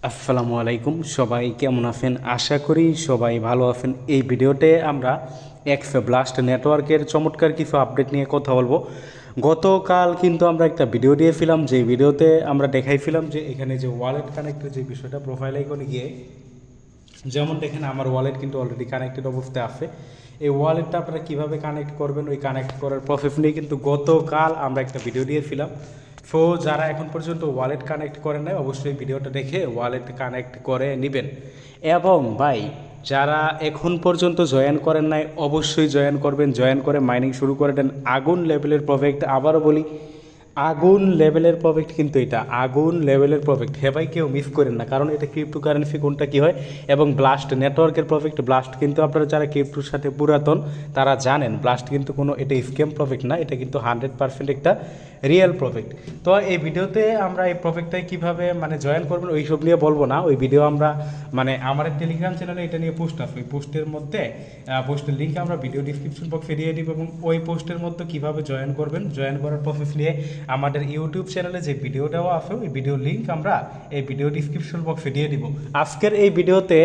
আসসালামু আলাইকুম, সবাই কেমন আছেন? আশা করি সবাই ভালো আছেন। এই ভিডিওতে আমরা এক্স ব্লাস্ট নেটওয়ার্কের চমৎকার কিছু আপডেট নিয়ে কথা বলবো। গতকাল কিন্তু আমরা একটা ভিডিও দিয়েছিলাম, যে ভিডিওতে আমরা দেখাইছিলাম যে এখানে যে ওয়ালেট কানেক্টের যে বিষয়টা, প্রোফাইল আইকনে গিয়ে যেমন দেখেন আমার ওয়ালেট কিন্তু অলরেডি কানেক্টেড অবস্থায় আছে। এই ওয়ালেটটা আপনারা কীভাবে কানেক্ট করবেন, ওই কানেক্ট করার প্রসেস নিয়ে কিন্তু গতকাল আমরা একটা ভিডিও দিয়েছিলাম। সো যারা এখন পর্যন্ত ওয়ালেট কানেক্ট করেন নাই, অবশ্যই ভিডিওটা দেখে ওয়ালেট কানেক্ট করে নেবেন। এবং ভাই, যারা এখন পর্যন্ত জয়েন করেন নাই, অবশ্যই জয়েন করবেন। জয়েন করে মাইনিং শুরু করে দেন। আগুন লেভেলের প্রজেক্ট, আবারও বলি আগুন লেভেলের প্রজেক্ট, কিন্তু এটা আগুন লেভেলের প্রজেক্ট। হ্যাঁ ভাই, কেউ মিস করেন না, কারণ এটা ক্রিপ্টোকারেন্সি কোনটা কী হয়। এবং ব্লাস্ট নেটওয়ার্কের প্রজেক্ট। ব্লাস্ট কিন্তু আপনারা যারা ক্রিপ্টোর সাথে পুরাতন তারা জানেন, ব্লাস্ট কিন্তু কোনো এটা স্ক্যাম প্রজেক্ট না, এটা কিন্তু 100% একটা রিয়েল প্রজেক্ট। তো এই ভিডিওতে আমরা এই প্রজেক্টটায় কীভাবে জয়েন করবেন ওই সব নিয়ে বলবো না। ওই ভিডিও আমরা আমাদের টেলিগ্রাম চ্যানেলে এটা নিয়ে পোস্ট আছে। ওই পোস্টের মধ্যে পোস্টের লিঙ্ক আমরা ভিডিও ডিসক্রিপশন বক্সে দিয়ে দিব, এবং ওই পোস্টের মধ্যে কীভাবে জয়েন করবেন, জয়েন করার প্রসেস নিয়ে আমাদের ইউটিউব চ্যানেলে যে ভিডিওটাও আছে, ওই ভিডিও লিঙ্ক আমরা এই ভিডিও ডিসক্রিপশন বক্সে দিয়ে দিব আজকের এই ভিডিওতে।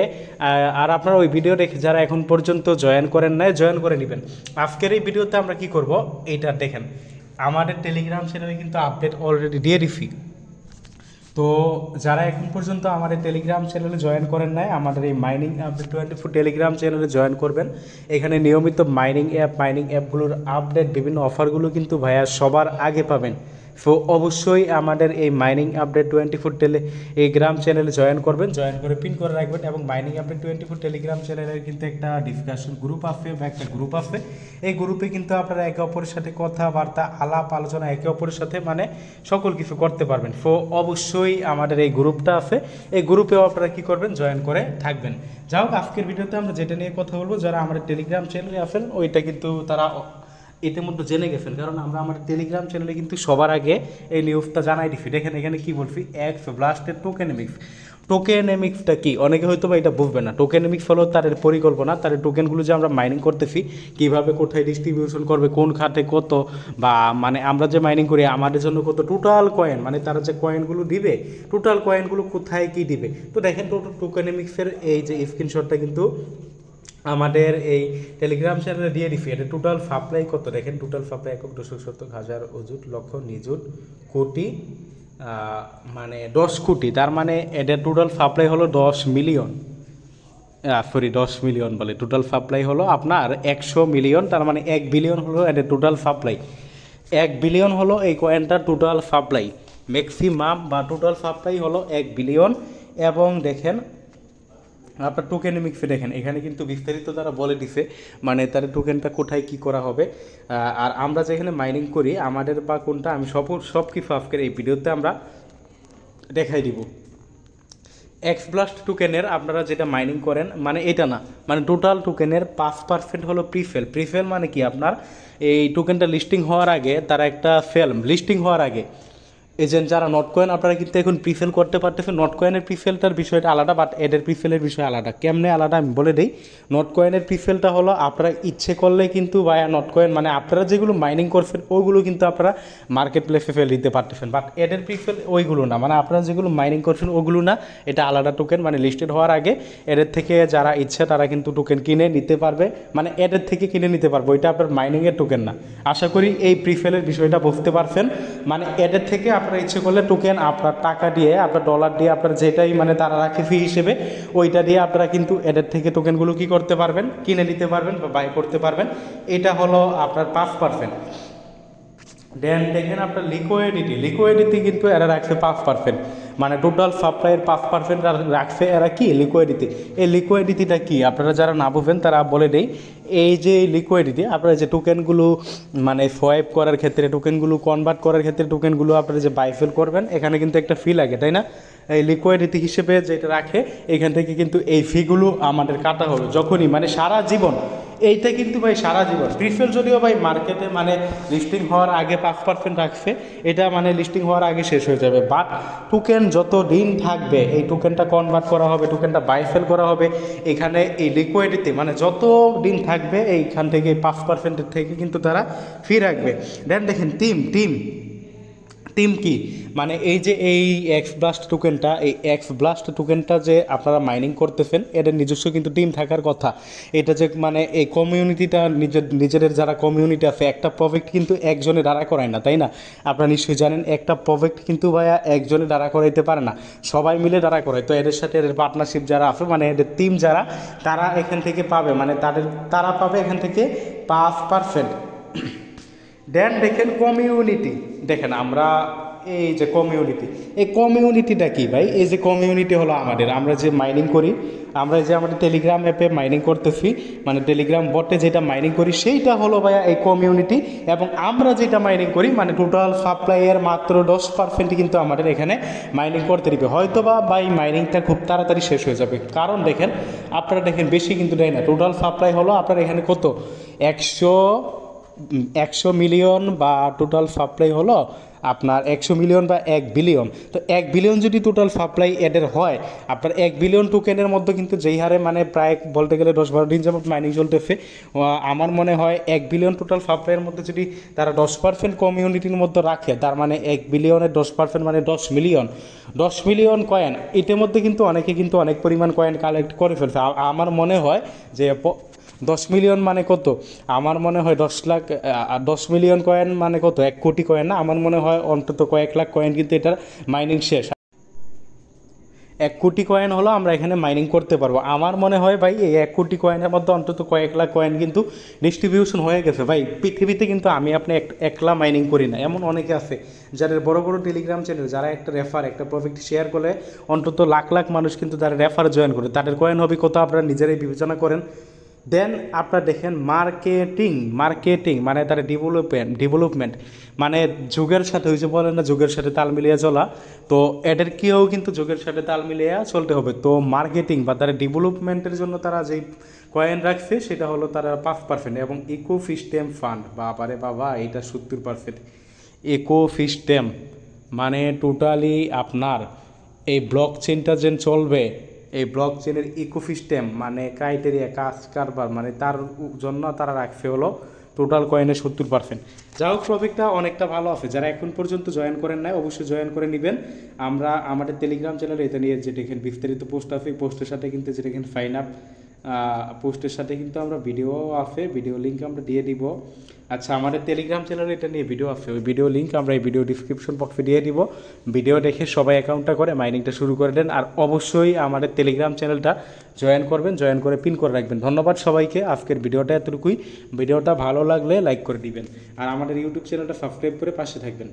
আর আপনারা ওই ভিডিও দেখে যারা এখন পর্যন্ত জয়েন করেন নাই, জয়েন করে নেবেন। আজকের এই ভিডিওতে আমরা কি করব এইটা দেখেন। আমাদের টেলিগ্রাম চ্যানেলে কিন্তু আপডেট অলরেডি দিয়ে দিছি। তো যারা এখন পর্যন্ত আমাদের টেলিগ্রাম চ্যানেলে জয়েন করেন নাই, আমাদের এই মাইনিং আপডেট 24 টেলিগ্রাম চ্যানেলে জয়েন করবেন। এখানে নিয়মিত মাইনিং অ্যাপগুলোর আপডেট, বিভিন্ন অফারগুলো কিন্তু ভাইয়া সবার আগে পাবেন। সো অবশ্যই আমাদের এই মাইনিং আপডেট 24 টেলিগ্রাম চ্যানেলে জয়েন করবেন, জয়েন করে পিন করে রাখবেন। এবং মাইনিং আপডেট 24 টেলিগ্রাম চ্যানেলের কিন্তু একটা ডিসকাশন গ্রুপ আছে বা একটা গ্রুপ আছে। এই গ্রুপে কিন্তু আপনারা একে অপরের সাথে কথাবার্তা, আলাপ আলোচনা একে অপরের সাথে সকল কিছু করতে পারবেন। সো অবশ্যই আমাদের এই গ্রুপটা আছে, এই গ্রুপেও আপনারা কী করবেন, জয়েন করে থাকবেন। যাই হোক, আজকের ভিডিওতে আমরা যেটা নিয়ে কথা বলবো, যারা আমাদের টেলিগ্রাম চ্যানেলে আছেন ওইটা কিন্তু তারা ইতিমধ্যে জেনে গেছেন, কারণ আমরা আমাদের টেলিগ্রাম চ্যানেলে কিন্তু সবার আগে এই নিউজটা জানাই দিচ্ছি। দেখেন এখানে কী বলছি, এক্স ব্লাস্টের টোকেনমিক্স। টোকেনমিক্সটা কি, অনেকে হয়তো বা এটা বুঝবে না। টোকেনমিক্স হলো তাদের পরিকল্পনা, তাদের টোকেনগুলো যে আমরা মাইনিং করতেছি, কীভাবে কোথায় ডিস্ট্রিবিউশন করবে, কোন খাতে কত, বা আমরা যে মাইনিং করি আমাদের জন্য কত টোটাল কয়েন, তারা যে কয়েনগুলো দিবে, টোটাল কয়েনগুলো কোথায় কি দিবে। তো দেখেন টোকেনমিক্সের এই যে স্ক্রিনশটটা কিন্তু আমাদের এই টেলিগ্রাম চ্যানেলে দিয়ে দিচ্ছি। এটা টোটাল সাপ্লাই কত দেখেন, টোটাল সাপ্লাই একক, দশক, শতক, হাজার, অযুত, লক্ষ, নিযুত, কোটি, 10 কোটি। তার এদের টোটাল সাপ্লাই হলো 10 মিলিয়ন, 10 মিলিয়ন বলে। টোটাল সাপ্লাই হলো আপনার 100 মিলিয়ন, তার 1 বিলিয়ন হলো এদের টোটাল সাপ্লাই। 1 বিলিয়ন হলো এই কয়েনটার টোটাল সাপ্লাই, ম্যাক্সিমাম বা টোটাল সাপ্লাই হলো 1 বিলিয়ন। এবং দেখেন আপনার টোকেনমিক্সে দেখেন এখানে কিন্তু বিস্তারিত তারা বলে দিছে, তার টোকেনটা কোথায় কি করা হবে। আর আমরা যেখানে মাইনিং করি আমাদের বা কোনটা, আমি সব কিছু আজকের এই ভিডিওতে আমরা দেখাই দিব। এক্স ব্লাস্ট টোকেনের আপনারা যেটা মাইনিং করেন, এটা না, টোটাল টোকেনের 5% হলো প্রিফেল। প্রিফেল কি, আপনার এই টোকেনটা লিস্টিং হওয়ার আগে তারা একটা লিস্টিং হওয়ার আগে এজেন্ট যারা নট কয়েন, আপনারা কিন্তু এখন প্রিফেল করতে পারতেছেন। নট কয়েনের প্রিফেলটার বিষয়টা আলাদা, বাট এদের প্রিফেলের বিষয় আলাদা। কেমনে আলাদা আমি বলে দিই। নট কয়েনের প্রিফেলটা হলো আপনারা ইচ্ছে করলে কিন্তু ভায়া নট কয়েন, আপনারা যেগুলো মাইনিং করছেন ওইগুলো কিন্তু আপনারা মার্কেট প্লেসে ফেল দিতে পারতেছেন, বাট এদের প্রিফেল ওইগুলো না, আপনারা যেগুলো মাইনিং করছেন ওগুলো না, এটা আলাদা টোকেন। লিস্টেড হওয়ার আগে এদের থেকে যারা ইচ্ছে তারা কিন্তু টোকেন কিনে নিতে পারবে, এদের থেকে কিনে নিতে পারবে, ওইটা আপনার মাইনিংয়ের টোকেন না। আশা করি এই প্রিফেলের বিষয়টা বুঝতে পারছেন। এদের থেকে আপনারা ইচ্ছে করলে টোকেন আপনার টাকা দিয়ে, আপনার ডলার দিয়ে, আপনার যেটাই তারা রাখে ফি হিসেবে, ওইটা দিয়ে আপনারা কিন্তু এদের থেকে টোকেনগুলো কি করতে পারবেন, কিনে নিতে পারবেন বা বাই করতে পারবেন। এটা হলো আপনার 5%। দেন দেখেন আপনার লিকুইডিটি কিন্তু এরা রাখছে 5%, টোটাল সাপ্লাইয়ের 5% রাখছে এরা কি, লিকুইডিটি। এই লিকুইডিটিটা কি আপনারা যারা না বুঝবেন তারা বলে দেই। এই যে লিকুইডিটি, আপনারা যে টোকেনগুলো সোয়াইপ করার ক্ষেত্রে, টোকেনগুলো কনভার্ট করার ক্ষেত্রে, টোকেনগুলো আপনারা যে বাইফেল করবেন, এখানে কিন্তু একটা ফি লাগে, তাই না? এই লিকুইডিটি হিসেবে যেটা রাখে, এখান থেকে কিন্তু এই ফিগুলো আমাদের কাটা হবে যখনই, সারা জীবন। এইটা কিন্তু ভাই সারা জীবন। প্রিফেল যদিও ভাই মার্কেটে লিস্টিং হওয়ার আগে 5% রাখছে, এটা লিস্টিং হওয়ার আগে শেষ হয়ে যাবে। বাট টোকেন যত দিন থাকবে, এই টোকেনটা কনভার্ট করা হবে, টোকেনটা বাইফেল করা হবে, এখানে এই লিকুইডিটি যত দিন থাকবে এইখান থেকে 5% থেকে কিন্তু তারা ফি রাখবে। দেন দেখেন টিম টিম কি মানে এই যে এই এক্স ব্লাস্ট টোকেনটা, এই এক্স ব্লাস্ট টোকেনটা যে আপনারা মাইনিং করতেছেন, এদের নিজস্ব কিন্তু টিম থাকার কথা। এটা যে মানে এই কমিউনিটিটা নিজেদের যারা কমিউনিটি আছে, একটা প্রজেক্ট কিন্তু একজনে দাঁড়া করায় না, তাই না? আপনারা নিশ্চয়ই জানেন একটা প্রজেক্ট কিন্তু ভাইয়া একজনে দাঁড়া করাইতে পারে না, সবাই মিলে দাঁড়া করায়। তো এদের সাথে এদের পার্টনারশিপ যারা আছে, মানে এদের টিম যারা, তারা এখান থেকে পাবে, মানে তারা পাবে এখান থেকে 5%। দেন দেখেন কমিউনিটি, দেখেন আমরা এই যে কমিউনিটি, এই কমিউনিটিটা কি ভাই? এই যে কমিউনিটি হলো আমাদের, আমরা যে মাইনিং করি, আমরা যে আমাদের টেলিগ্রাম অ্যাপে মাইনিং করতেছি, মানে টেলিগ্রাম বটে যেটা মাইনিং করি সেইটা হলো ভাইয়া এই কমিউনিটি। এবং আমরা যেটা মাইনিং করি মানে টোটাল সাপ্লাইয়ের মাত্র 10% কিন্তু আমাদের এখানে মাইনিং করতে দিবে। হয়তো বা ভাই মাইনিংটা খুব তাড়াতাড়ি শেষ হয়ে যাবে, কারণ দেখেন আপনারা দেখেন বেশি কিন্তু দেয় না। টোটাল সাপ্লাই হলো আপনার এখানে কত, 100 মিলিয়ন, বা টোটাল সাপ্লাই হলো আপনার 100 মিলিয়ন বা 1 বিলিয়ন। তো 1 বিলিয়ন যদি টোটাল সাপ্লাই এদের হয়, আপনার 1 বিলিয়ন টোকেনের মধ্যে কিন্তু যেই হারে মানে প্রায় বলতে গেলে 10-12 দিন যাবত মাইনিং চলতেছে, আমার মনে হয় 1 বিলিয়ন টোটাল সাপ্লাইয়ের মধ্যে যদি তারা 10% কমিউনিটির মধ্যে রাখে, তার মানে 1 বিলিয়নের 10% মানে 10 মিলিয়ন, 10 মিলিয়ন কয়েন। এটার মধ্যে কিন্তু অনেকে কিন্তু অনেক পরিমাণ কয়েন কালেক্ট করে ফেলছে। আমার মনে হয় যে 10 মিলিয়ন মানে কত, আমার মনে হয় 10 লাখ, 10 মিলিয়ন কয়েন মানে কত, 1 কোটি কয়েন না? আমার মনে হয় অন্তত কয়েক লাখ কয়েন কিন্তু এটার মাইনিং শেষ। 1 কোটি কয়েন হলো আমরা এখানে মাইনিং করতে পারবো। আমার মনে হয় ভাই এই 1 কোটি কয়েনের মধ্যে অন্তত কয়েক লাখ কয়েন কিন্তু ডিস্ট্রিবিউশন হয়ে গেছে। ভাই পৃথিবীতে কিন্তু আমি আপনি একলা মাইনিং করি না, এমন অনেকে আছে যাদের বড় বড় টেলিগ্রাম চ্যানেল, যারা একটা একটা প্রজেক্ট শেয়ার করে অন্তত লাখ লাখ মানুষ কিন্তু তারা রেফার জয়েন করে, তাদের কয়েন হবে কত আপনারা নিজেরাই বিবেচনা করেন। দেন আপনারা দেখেন মার্কেটিং মানে তার ডেভেলপমেন্ট মানে যুগের সাথে, ওই যে বলেন না যুগের সাথে তাল মিলিয়ে চলা, তো এদের কেউ কিন্তু যুগের সাথে তাল মিলিয়ে চলতে হবে। তো মার্কেটিং বা তারা ডেভেলপমেন্টের জন্য তারা যেই কয়েন রাখছে সেটা হলো তারা 5%। এবং ইকোসিস্টেম ফান্ড, বাবা এটা 70%। ইকোসিস্টেম মানে টোটালি আপনার এই ব্লক চেনটা যে চলবে, এই ব্লক চেনের ইকোসিস্টেম মানে ক্রাইটেরিয়া, কাজ কারবার, মানে তার জন্য তারা রাখছে হলো টোটাল কয়েনের 70%। যা হোক প্রজেক্টটা অনেকটা ভালো আছে, যারা এখন পর্যন্ত জয়েন করেন নাই অবশ্যই জয়েন করে নেবেন। আমরা আমাদের টেলিগ্রাম চ্যানেলে এটা নিয়ে যে দেখেন বিস্তারিত পোস্ট আছে, পোস্টের সাথে কিন্তু যে দেখেন ফাইন আপ পোস্টের সাথে কিন্তু আমরা ভিডিও আছে, ভিডিও লিঙ্ক আমরা দিয়ে দিব। আচ্ছা আমাদের টেলিগ্রাম চ্যানেলে এটা নিয়ে ভিডিও আছে, ওই ভিডিও লিঙ্ক আমরা এই ভিডিও ডিসক্রিপশন বক্সে দিয়ে দিব। ভিডিও দেখে সবাই অ্যাকাউন্টটা করে মাইনিংটা শুরু করে দেন। আর অবশ্যই আমাদের টেলিগ্রাম চ্যানেলটা জয়েন করবেন, জয়েন করে পিন করে রাখবেন। ধন্যবাদ সবাইকে, আজকের ভিডিওটা এতটুকুই। ভিডিওটা ভালো লাগলে লাইক করে দিবেন, আর আমাদের ইউটিউব চ্যানেলটা সাবস্ক্রাইব করে পাশে থাকবেন।